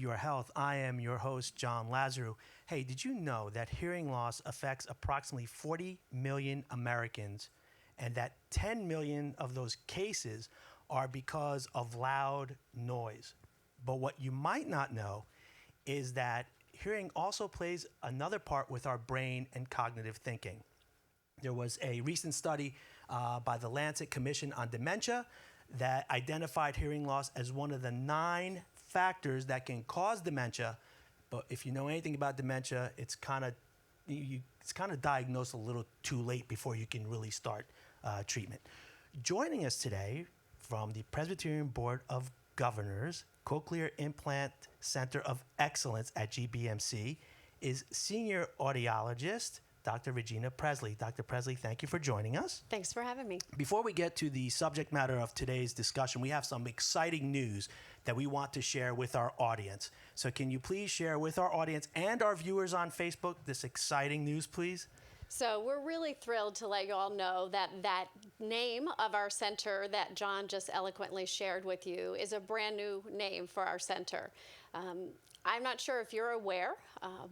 your health. I am your host, John Lazarou. Hey, did you know that hearing loss affects approximately 40 million Americans and that 10 million of those cases are because of loud noise? But what you might not know is that hearing also plays another part with our brain and cognitive thinking. There was a recent study by the Lancet Commission on Dementia that identified hearing loss as one of the 9 factors that can cause dementia. But if you know anything about dementia, it's kind of diagnosed a little too late before you can really start treatment. Joining us today from the Presbyterian Board of Governors, Cochlear Implant Center of Excellence at Gbmc, is Senior Audiologist Dr. Regina Presley. Dr. Presley, thank you for joining us. Thanks for having me. Before we get to the subject matter of today's discussion, we have some exciting news that we want to share with our audience. So can you please share with our audience and our viewers on Facebook this exciting news, please? So we're really thrilled to let you all know that that name of our center that John just eloquently shared with you is a brand new name for our center. I'm not sure if you're aware,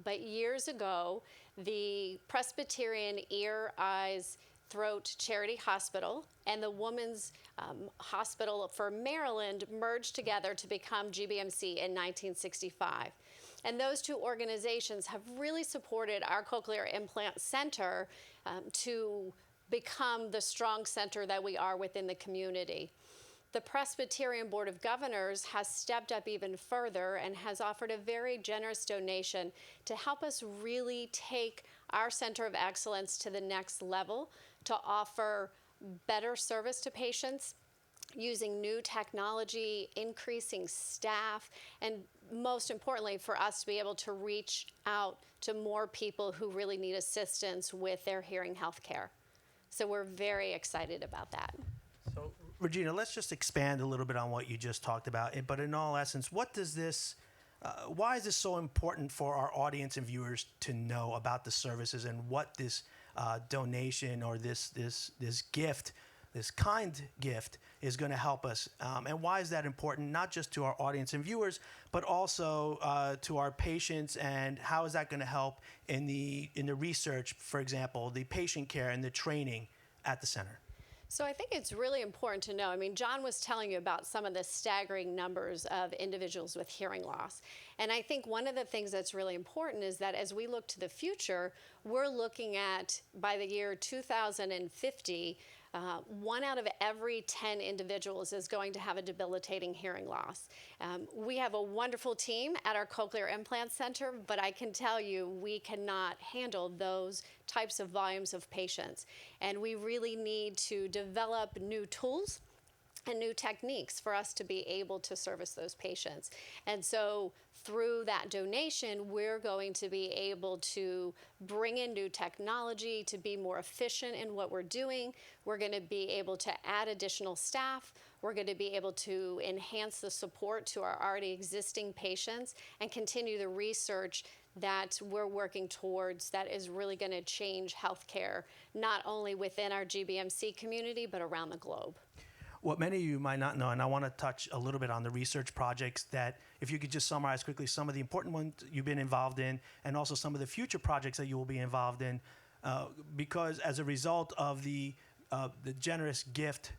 but years ago, the Presbyterian Ear, Eyes, Throat Charity Hospital and the Women's Hospital for Maryland merged together to become Gbmc in 1965. And those two organizations have really supported our Cochlear Implant Center to become the strong center that we are within the community. The Presbyterian Board of Governors has stepped up even further and has offered a very generous donation to help us really take our Center of Excellence to the next level, to offer better service to patients using new technology, increasing staff, and most importantly, for us to be able to reach out to more people who really need assistance with their hearing health care. So we're very excited about that. So, Regina, let's just expand a little bit on what you just talked about. But in all essence, what does this, why is this so important for our audience and viewers to know about the services and what this donation or this gift, this kind gift, is going to help us? And why is that important, not just to our audience and viewers, but also to our patients? And how is that going to help in the research, for example, the patient care and the training at the center? So I think it's really important to know, John was telling you about some of the staggering numbers of individuals with hearing loss. And I think one of the things that's really important is that as we look to the future, we're looking at, by the year 2050, 1 out of every 10 individuals is going to have a debilitating hearing loss. We have a wonderful team at our Cochlear Implant Center, but I can tell you we cannot handle those types of volumes of patients. And we really need to develop new tools and new techniques for us to be able to service those patients. And so through that donation, we're going to be able to bring in new technology to be more efficient in what we're doing. We're going to be able to add additional staff. We're going to be able to enhance the support to our already existing patients and continue the research that we're working towards that is really going to change healthcare, not only within our Gbmc community, but around the globe. What many of you might not know, and I want to touch a little bit on the research projects, that if you could just summarize quickly some of the important ones you've been involved in and also some of the future projects that you will be involved in, because as a result of the generous gift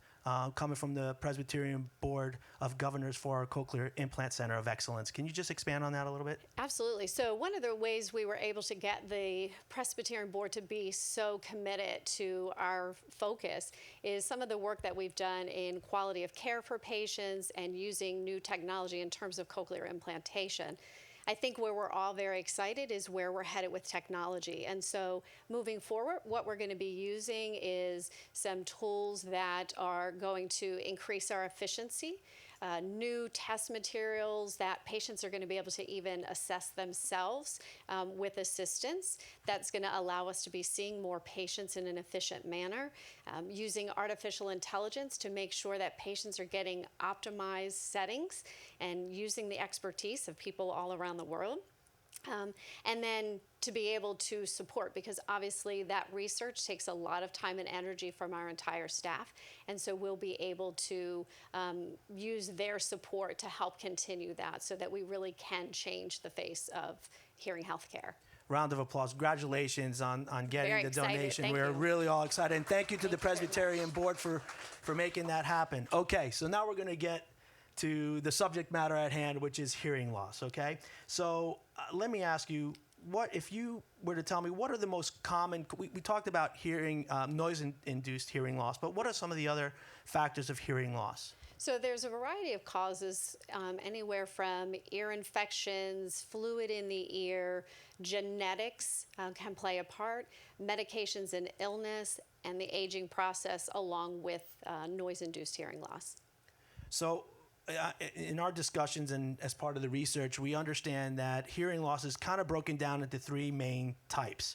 coming from the Presbyterian Board of Governors for our Cochlear Implant Center of Excellence. Can you just expand on that a little bit? Absolutely. So one of the ways we were able to get the Presbyterian Board to be so committed to our focus is some of the work that we've done in quality of care for patients and using new technology in terms of cochlear implantation. I think where we're all very excited is where we're headed with technology. And so moving forward, what we're going to be using is some tools that are going to increase our efficiency, new test materials that patients are going to be able to even assess themselves with assistance. That's going to allow us to be seeing more patients in an efficient manner, using artificial intelligence to make sure that patients are getting optimized settings and using the expertise of people all around the world. And then to be able to support, because obviously that research takes a lot of time and energy from our entire staff. And so we'll be able to use their support to help continue that so that we really can change the face of hearing healthcare. Round of applause. Congratulations on getting Very the excited. donation. Thank We're you. really all excited. And thank you to the Thank you very Presbyterian Board for making that happen. Okay, so now we're going to get to the subject matter at hand, which is hearing loss, okay? So let me ask you, if you were to tell me, what are the most common, we talked about hearing, noise-induced hearing loss, but what are some of the other factors of hearing loss? So there's a variety of causes, anywhere from ear infections, fluid in the ear, genetics can play a part, medications and illness, and the aging process along with noise-induced hearing loss. So in our discussions and as part of the research, we understand that hearing loss is kind of broken down into three main types.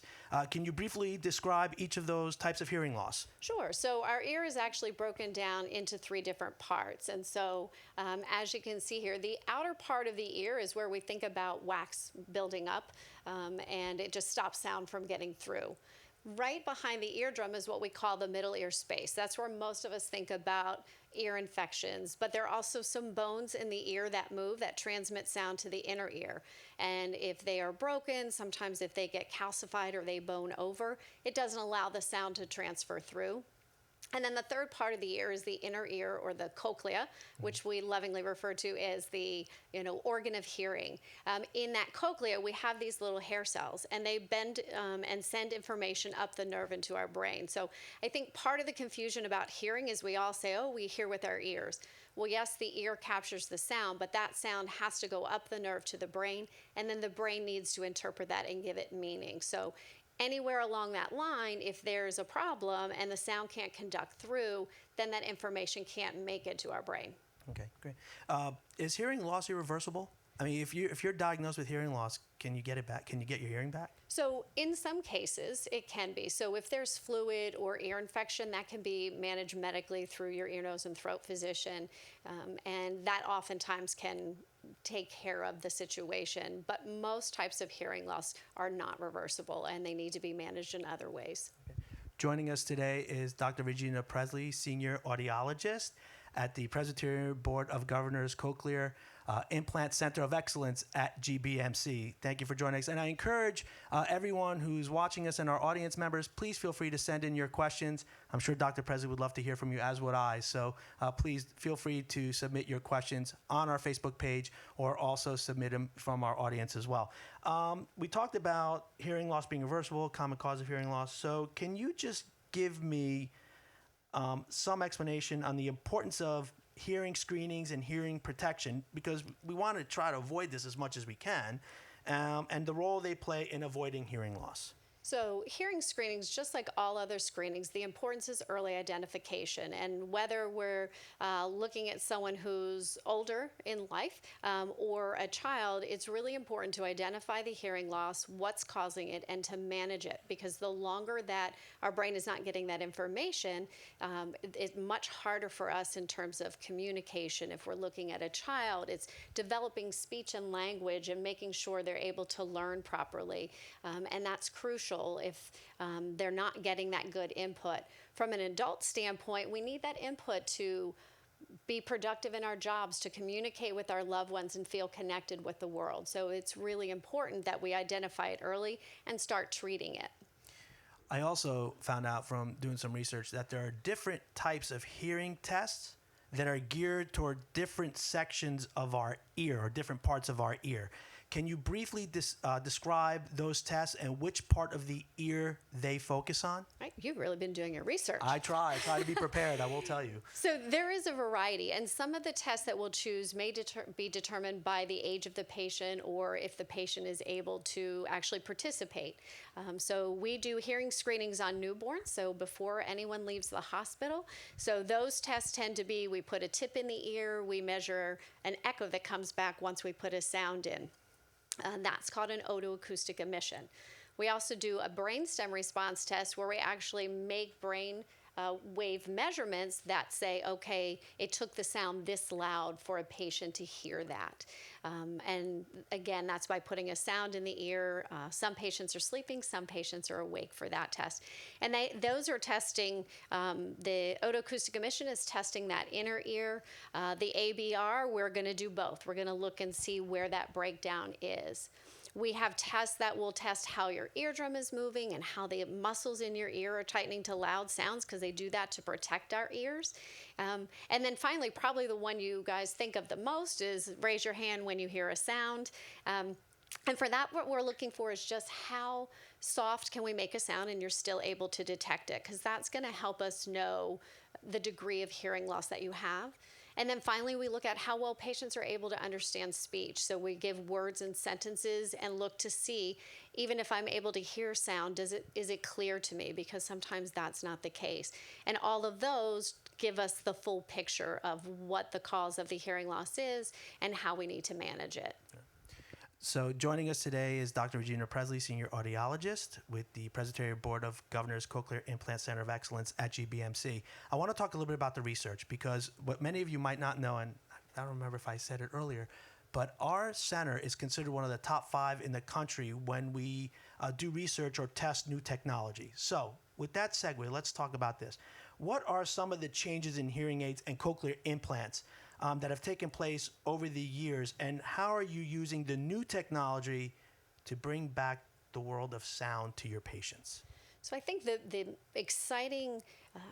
Can you briefly describe each of those types of hearing loss? Sure. So our ear is actually broken down into three different parts. And so as you can see here, the outer part of the ear is where we think about wax building up and it just stops sound from getting through. Right behind the eardrum is what we call the middle ear space. That's where most of us think about ear infections, but there are also some bones in the ear that move, that transmit sound to the inner ear. And if they are broken, sometimes if they get calcified or they bone over, it doesn't allow the sound to transfer through. And then the third part of the ear is the inner ear, or the cochlea, which we lovingly refer to as the organ of hearing. In that cochlea, we have these little hair cells, and they bend and send information up the nerve into our brain. So I think part of the confusion about hearing is we all say, oh, we hear with our ears. Well, yes, the ear captures the sound, but that sound has to go up the nerve to the brain, and then the brain needs to interpret that and give it meaning. So anywhere along that line, if there's a problem and the sound can't conduct through, then that information can't make it to our brain. Okay, great. Is hearing loss irreversible? I mean, if you're diagnosed with hearing loss, can you get it back? Can you get your hearing back? So in some cases, it can be. So if there's fluid or ear infection, that can be managed medically through your ear, nose, and throat physician. And that oftentimes can take care of the situation. But most types of hearing loss are not reversible, and they need to be managed in other ways. Okay. Joining us today is Dr. Regina Presley, Senior Audiologist at the Presbyterian Board of Governors Cochlear Implant Center of Excellence at Gbmc. Thank you for joining us. And I encourage everyone who's watching us and our audience members, please feel free to send in your questions. I'm sure Dr. Presley would love to hear from you, as would I. So please feel free to submit your questions on our Facebook page, or also submit them from our audience as well. We talked about hearing loss being reversible, common cause of hearing loss. So can you just give me some explanation on the importance of hearing screenings and hearing protection, because we want to try to avoid this as much as we can, and the role they play in avoiding hearing loss? So hearing screenings, just like all other screenings, the importance is early identification. And whether we're looking at someone who's older in life or a child, it's really important to identify the hearing loss, what's causing it, and to manage it. Because the longer that our brain is not getting that information, it's much harder for us in terms of communication. If we're looking at a child, it's developing speech and language and making sure they're able to learn properly. And that's crucial if they're not getting that good input. From an adult standpoint, we need that input to be productive in our jobs, to communicate with our loved ones and feel connected with the world. So it's really important that we identify it early and start treating it. I also found out from doing some research that there are different types of hearing tests that are geared toward different sections of our ear, or different parts of our ear. Can you briefly describe those tests and which part of the ear they focus on? Right. You've really been doing your research. I try to be prepared, I will tell you. So there is a variety, and some of the tests that we'll choose may be determined by the age of the patient, or if the patient is able to actually participate. So we do hearing screenings on newborns, so before anyone leaves the hospital. So those tests tend to be, we put a tip in the ear, we measure an echo that comes back once we put a sound in. That's called an otoacoustic emission. We also do a brainstem response test where we actually make brain wave measurements that say, okay, it took the sound this loud for a patient to hear that. And again, that's by putting a sound in the ear. Some patients are sleeping, some patients are awake for that test. And those are testing, the Otoacoustic Emission is testing that inner ear. The ABR, we're going to do both. We're going to look and see where that breakdown is. We have tests that will test how your eardrum is moving and how the muscles in your ear are tightening to loud sounds, because they do that to protect our ears. And then finally, probably the one you guys think of the most is raise your hand when you hear a sound. And for that, what we're looking for is just how soft can we make a sound and you're still able to detect it, because that's going to help us know the degree of hearing loss that you have. And then finally, we look at how well patients are able to understand speech. So we give words and sentences and look to see, even if I'm able to hear sound, is it clear to me? Because sometimes that's not the case. And all of those give us the full picture of what the cause of the hearing loss is and how we need to manage it. So joining us today is Dr. Regina Presley, Senior Audiologist with the Presbyterian Board of Governors Cochlear Implant Center of Excellence at Gbmc. I want to talk a little bit about the research, because what many of you might not know, and I don't remember if I said it earlier, but our center is considered one of the top 5 in the country when we do research or test new technology. So with that segue, let's talk about this. What are some of the changes in hearing aids and cochlear implants that have taken place over the years, and how are you using the new technology to bring back the world of sound to your patients? So I think the exciting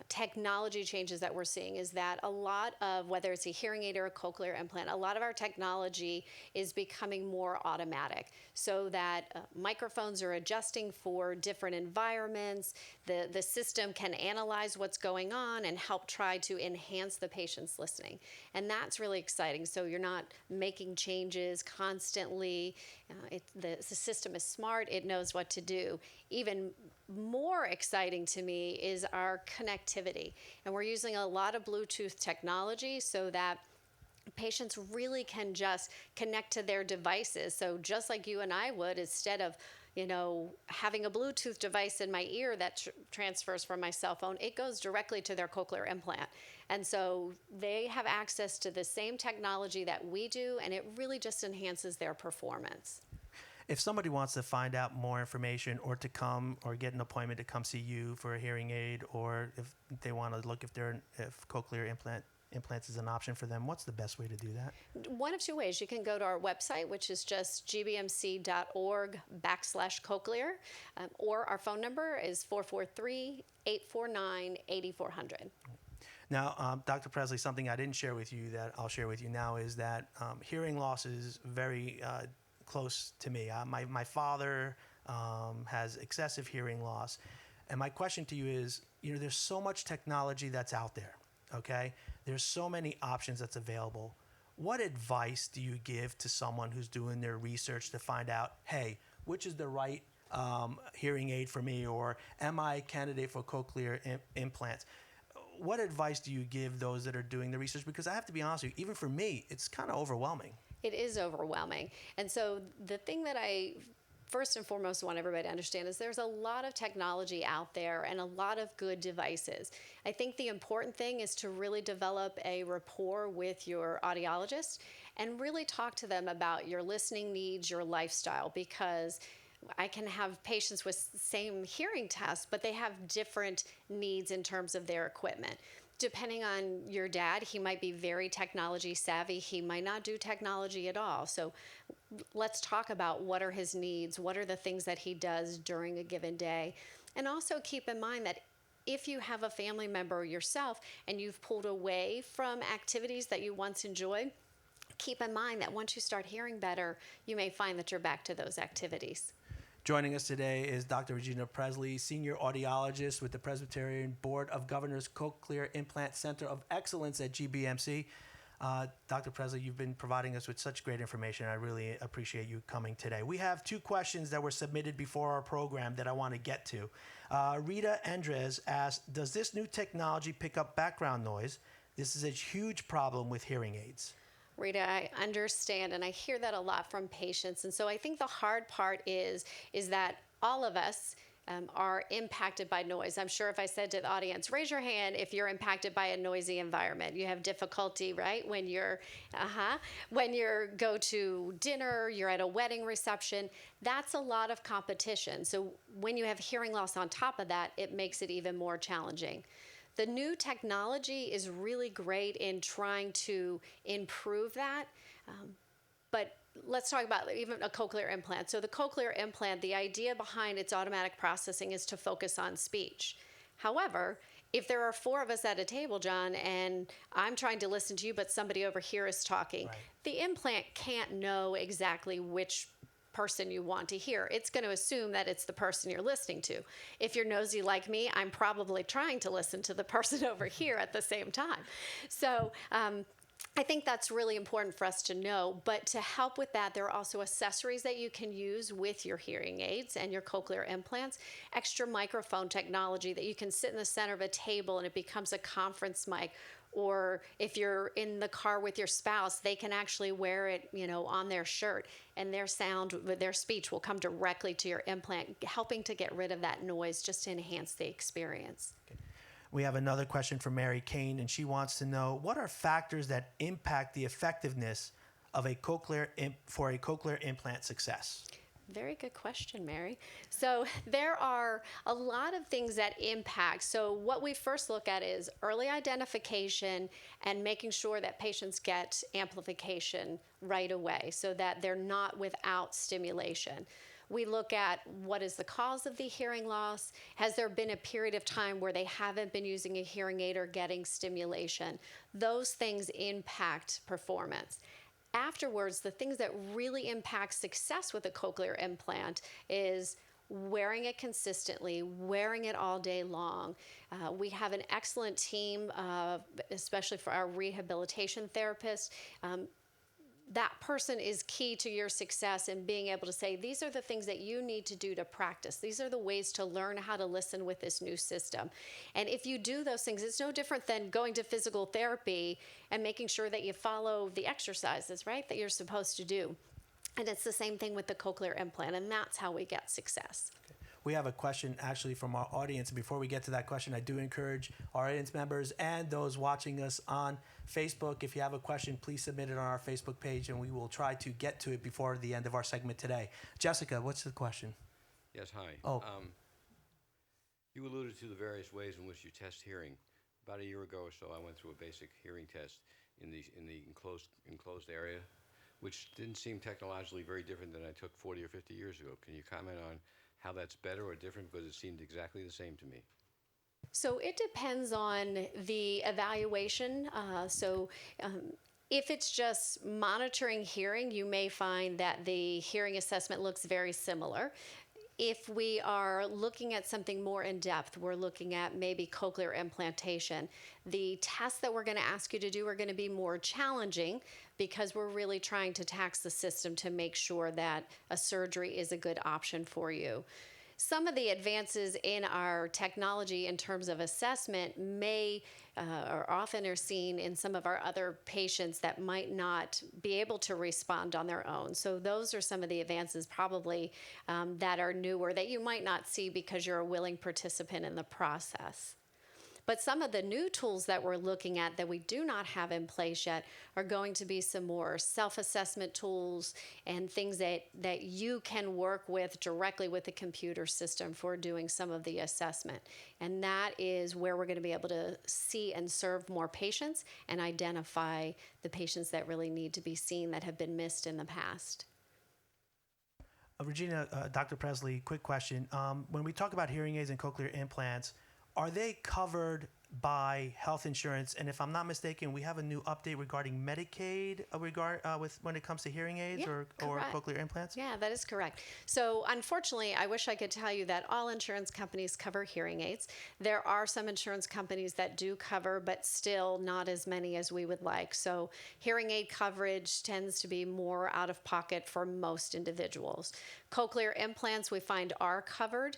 technology changes that we're seeing is that a lot of, whether it's a hearing aid or a cochlear implant, a lot of our technology is becoming more automatic, so that microphones are adjusting for different environments. The system can analyze what's going on and help try to enhance the patient's listening. And that's really exciting. So you're not making changes constantly. The system is smart. It knows what to do. Even more exciting to me is our connectivity. And we're using a lot of Bluetooth technology so that patients really can just connect to their devices. So just like you and I would, instead of having a Bluetooth device in my ear that transfers from my cell phone, it goes directly to their cochlear implant. And so they have access to the same technology that we do, and it really just enhances their performance. If somebody wants to find out more information, or to come or get an appointment to come see you for a hearing aid, or if they want to look if cochlear implants is an option for them, what's the best way to do that? One of two ways. You can go to our website, which is just gbmc.org/cochlear, or our phone number is 443-849-8400. Now, Dr. Presley, something I didn't share with you that I'll share with you now is that hearing loss is very close to me. My father has excessive hearing loss. And my question to you is, there's so much technology that's out there, okay? There's so many options that's available. What advice do you give to someone who's doing their research to find out, hey, which is the right hearing aid for me, or am I a candidate for cochlear implants? What advice do you give those that are doing the research? Because I have to be honest with you, even for me, it's kind of overwhelming. It is overwhelming. And so the thing that I first and foremost want everybody to understand is there's a lot of technology out there and a lot of good devices. I think the important thing is to really develop a rapport with your audiologist and really talk to them about your listening needs, your lifestyle, because I can have patients with the same hearing test, but they have different needs in terms of their equipment. Depending on your dad, he might be very technology savvy. He might not do technology at all. So let's talk about what are his needs, what are the things that he does during a given day. And also keep in mind that if you have a family member yourself and you've pulled away from activities that you once enjoyed, keep in mind that once you start hearing better, you may find that you're back to those activities. Joining us today is Dr. Regina Presley, Senior Audiologist with the Presbyterian Board of Governors Cochlear Implant Center of Excellence at Gbmc. Dr. Presley, you've been providing us with such great information. I really appreciate you coming today. We have 2 questions that were submitted before our program that I want to get to. Rita Andres asked, does this new technology pick up background noise? This is a huge problem with hearing aids. Rita, I understand, and I hear that a lot from patients. And so I think the hard part is that all of us are impacted by noise. I'm sure if I said to the audience, raise your hand if you're impacted by a noisy environment. You have difficulty, right? When you're go to dinner, you're at a wedding reception, that's a lot of competition. So when you have hearing loss on top of that, it makes it even more challenging. The new technology is really great in trying to improve that. But let's talk about even a cochlear implant. So the cochlear implant, the idea behind its automatic processing is to focus on speech. However, if there are four of us at a table, John, and I'm trying to listen to you, but somebody over here is talking, Right. the implant can't know exactly which person you want to hear. It's going to assume that it's the person you're listening to. If you're nosy like me, I'm probably trying to listen to the person over here at the same time. So I think that's really important for us to know. But to help with that, there are also accessories that you can use with your hearing aids and your cochlear implants. Extra microphone technology that you can sit in the center of a table and it becomes a conference mic. Or if you're in the car with your spouse, they can actually wear it, on their shirt, and their sound, their speech will come directly to your implant, helping to get rid of that noise just to enhance the experience. Okay. We have another question from Mary Kane, and she wants to know, what are factors that impact the effectiveness of a cochlear implant success? Very good question, Mary. So there are a lot of things that impact. So what we first look at is early identification and making sure that patients get amplification right away so that they're not without stimulation. We look at what is the cause of the hearing loss. Has there been a period of time where they haven't been using a hearing aid or getting stimulation? Those things impact performance. Afterwards, the things that really impact success with a cochlear implant is wearing it consistently, wearing it all day long. We have an excellent team, especially for our rehabilitation therapists. That person is key to your success in being able to say, these are the things that you need to do to practice. These are the ways to learn how to listen with this new system. And if you do those things, it's no different than going to physical therapy and making sure that you follow the exercises, right, that you're supposed to do. And it's the same thing with the cochlear implant, and that's how we get success. We have a question actually from our audience. Before we get to that question, I do encourage our audience members and those watching us on Facebook, if you have a question, please submit it on our Facebook page and we will try to get to it before the end of our segment today. Jessica, what's the question? Yes, hi. Oh. You alluded to the various ways in which you test hearing. About a year ago or so, I went through a basic hearing test in the enclosed area, which didn't seem technologically very different than I took 40 or 50 years ago. Can you comment on how that's better or different, because it seemed exactly the same to me? So it depends on the evaluation. If it's just monitoring hearing, you may find that the hearing assessment looks very similar. If we are looking at something more in depth, we're looking at maybe cochlear implantation. The tests that we're going to ask you to do are going to be more challenging because we're really trying to tax the system to make sure that a surgery is a good option for you. Some of the advances in our technology in terms of assessment may or often are seen in some of our other patients that might not be able to respond on their own. So those are some of the advances probably that are newer that you might not see because you're a willing participant in the process. But some of the new tools that we're looking at that we do not have in place yet are going to be some more self-assessment tools and things that you can work with directly with the computer system for doing some of the assessment. And that is where we're going to be able to see and serve more patients and identify the patients that really need to be seen that have been missed in the past. Regina, Dr. Presley, quick question. When we talk about hearing aids and cochlear implants, are they covered by health insurance? And if I'm not mistaken, we have a new update regarding Medicaid when it comes to hearing aids or cochlear implants? Yeah, that is correct. So unfortunately, I wish I could tell you that all insurance companies cover hearing aids. There are some insurance companies that do cover, but still not as many as we would like. So hearing aid coverage tends to be more out of pocket for most individuals. Cochlear implants we find are covered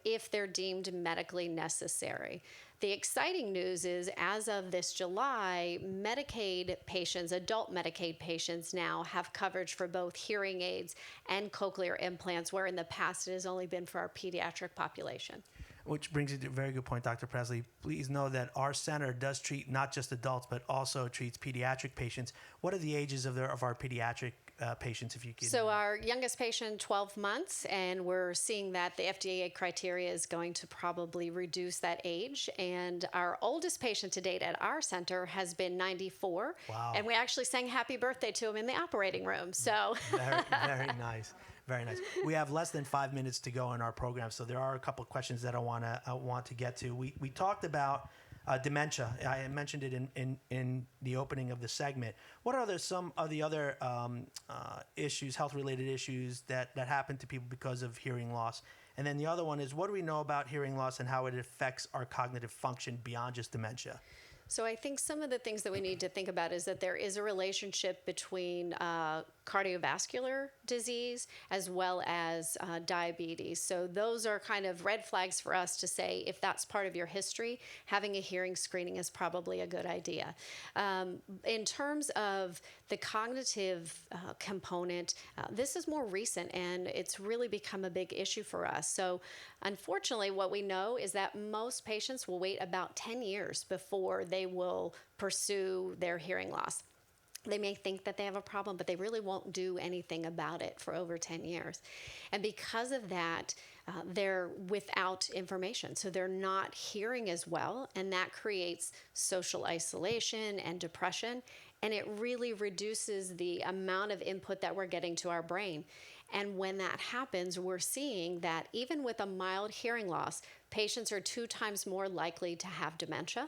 if they're deemed medically necessary. The exciting news is, as of this July, Medicaid patients, adult Medicaid patients now have coverage for both hearing aids and cochlear implants, where in the past it has only been for our pediatric population. Which brings you to a very good point, Dr. Presley. Please know that our center does treat not just adults, but also treats pediatric patients. What are the ages of our pediatric patients, if you could? So our youngest patient, 12 months, and we're seeing that the FDA criteria is going to probably reduce that age. And our oldest patient to date at our center has been 94. Wow. And we actually sang happy birthday to him in the operating room. So Very nice. Very nice. We have less than 5 minutes to go in our program, so there are a couple of questions that I want to get to. We talked about dementia. I mentioned it in the opening of the segment. What are some of the other issues, health-related issues that happen to people because of hearing loss? And then the other one is, what do we know about hearing loss and how it affects our cognitive function beyond just dementia? So I think some of the things that we need to think about is that there is a relationship between cardiovascular disease as well as diabetes. So those are kind of red flags for us to say, if that's part of your history, having a hearing screening is probably a good idea. In terms of the cognitive component, this is more recent and it's really become a big issue for us. So unfortunately, what we know is that most patients will wait about 10 years before they will pursue their hearing loss. They may think that they have a problem, but they really won't do anything about it for over 10 years. And because of that, they're without information. So they're not hearing as well, and that creates social isolation and depression, and it really reduces the amount of input that we're getting to our brain. And when that happens, we're seeing that even with a mild hearing loss, patients are 2 times more likely to have dementia.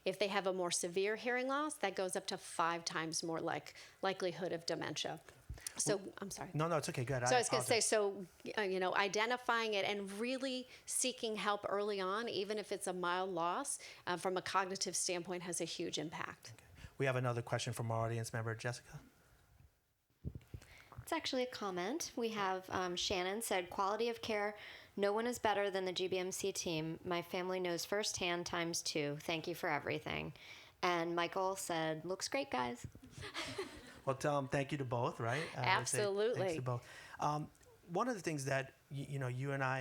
If they have a more severe hearing loss, that goes up to 5 times more likelihood of dementia. So, I'm sorry. No, it's okay. Good. So I was going to say, identifying it and really seeking help early on, even if it's a mild loss, from a cognitive standpoint, has a huge impact. Okay. We have another question from our audience member, Jessica. It's actually a comment. We have Shannon said, quality of care. No one is better than the Gbmc team. My family knows firsthand ×2. Thank you for everything. And Michael said, looks great, guys. Well, tell them thank you to both, right? Absolutely. Thanks to both. One of the things that you and I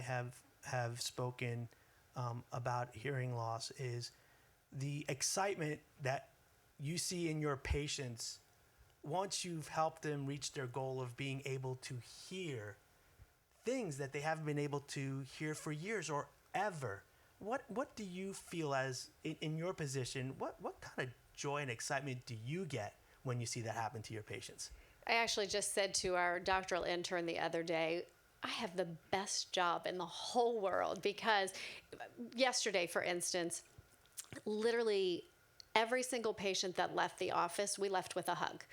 have spoken about hearing loss is the excitement that you see in your patients once you've helped them reach their goal of being able to hear things that they haven't been able to hear for years or ever. What do you feel as in your position? What kind of joy and excitement do you get when you see that happen to your patients? I actually just said to our doctoral intern the other day, I have the best job in the whole world, because yesterday, for instance, literally every single patient that left the office, we left with a hug,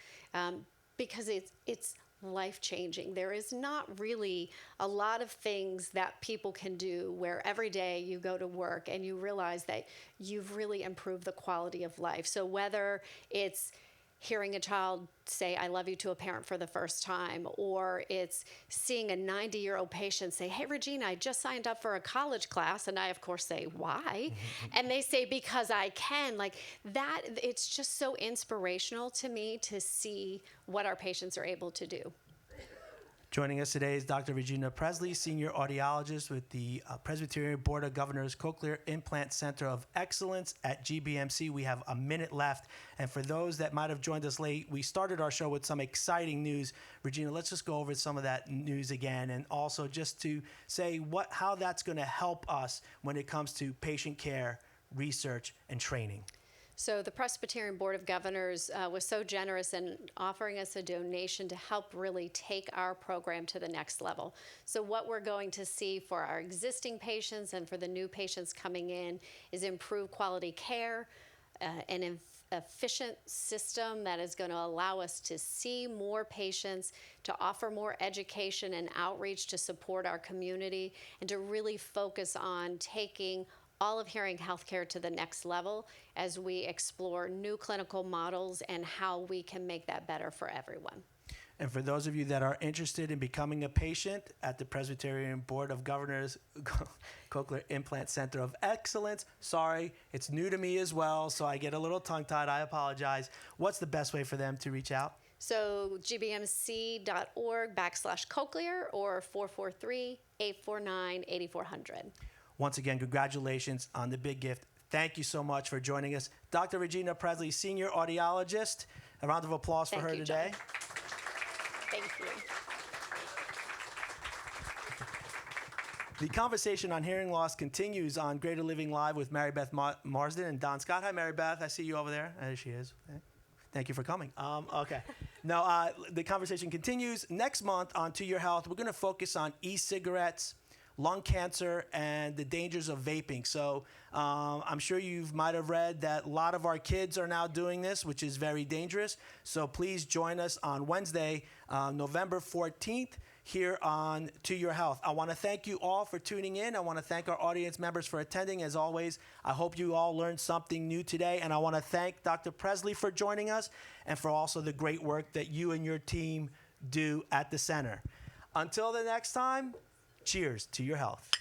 because it's life-changing. There is not really a lot of things that people can do where every day you go to work and you realize that you've really improved the quality of life. So whether it's hearing a child say, I love you to a parent for the first time, or it's seeing a 90-year-old patient say, hey, Regina, I just signed up for a college class. And I, of course, say, why? And they say, because I can. Like that, it's just so inspirational to me to see what our patients are able to do. Joining us today is Dr. Regina Presley, Senior Audiologist with the Presbyterian Board of Governors Cochlear Implant Center of Excellence at Gbmc. We have a minute left, and for those that might have joined us late, we started our show with some exciting news. Regina, let's just go over some of that news again, and also just to say how that's going to help us when it comes to patient care, research, and training. So the Presbyterian Board of Governors was so generous in offering us a donation to help really take our program to the next level. So what we're going to see for our existing patients and for the new patients coming in is improved quality care, an efficient system that is going to allow us to see more patients, to offer more education and outreach to support our community, and to really focus on taking all of hearing healthcare to the next level as we explore new clinical models and how we can make that better for everyone. And for those of you that are interested in becoming a patient at the Presbyterian Board of Governors Cochlear Implant Center of Excellence, sorry, it's new to me as well, so I get a little tongue-tied. I apologize. What's the best way for them to reach out? So gbmc.org/cochlear or 443-849-8400. Once again, congratulations on the big gift. Thank you so much for joining us. Dr. Regina Presley, Senior Audiologist. A round of applause for her today. John. Thank you. The conversation on hearing loss continues on Greater Living Live with Mary Beth Marsden and Don Scott. Hi, Mary Beth. I see you over there. There she is. Thank you for coming. Okay. Now, the conversation continues. Next month on To Your Health, we're going to focus on e-cigarettes, lung cancer, and the dangers of vaping. So I'm sure you might have read that a lot of our kids are now doing this, which is very dangerous. So please join us on Wednesday, November 14th, here on To Your Health. I want to thank you all for tuning in. I want to thank our audience members for attending. As always, I hope you all learned something new today. And I want to thank Dr. Presley for joining us and for also the great work that you and your team do at the center. Until the next time, cheers to your health.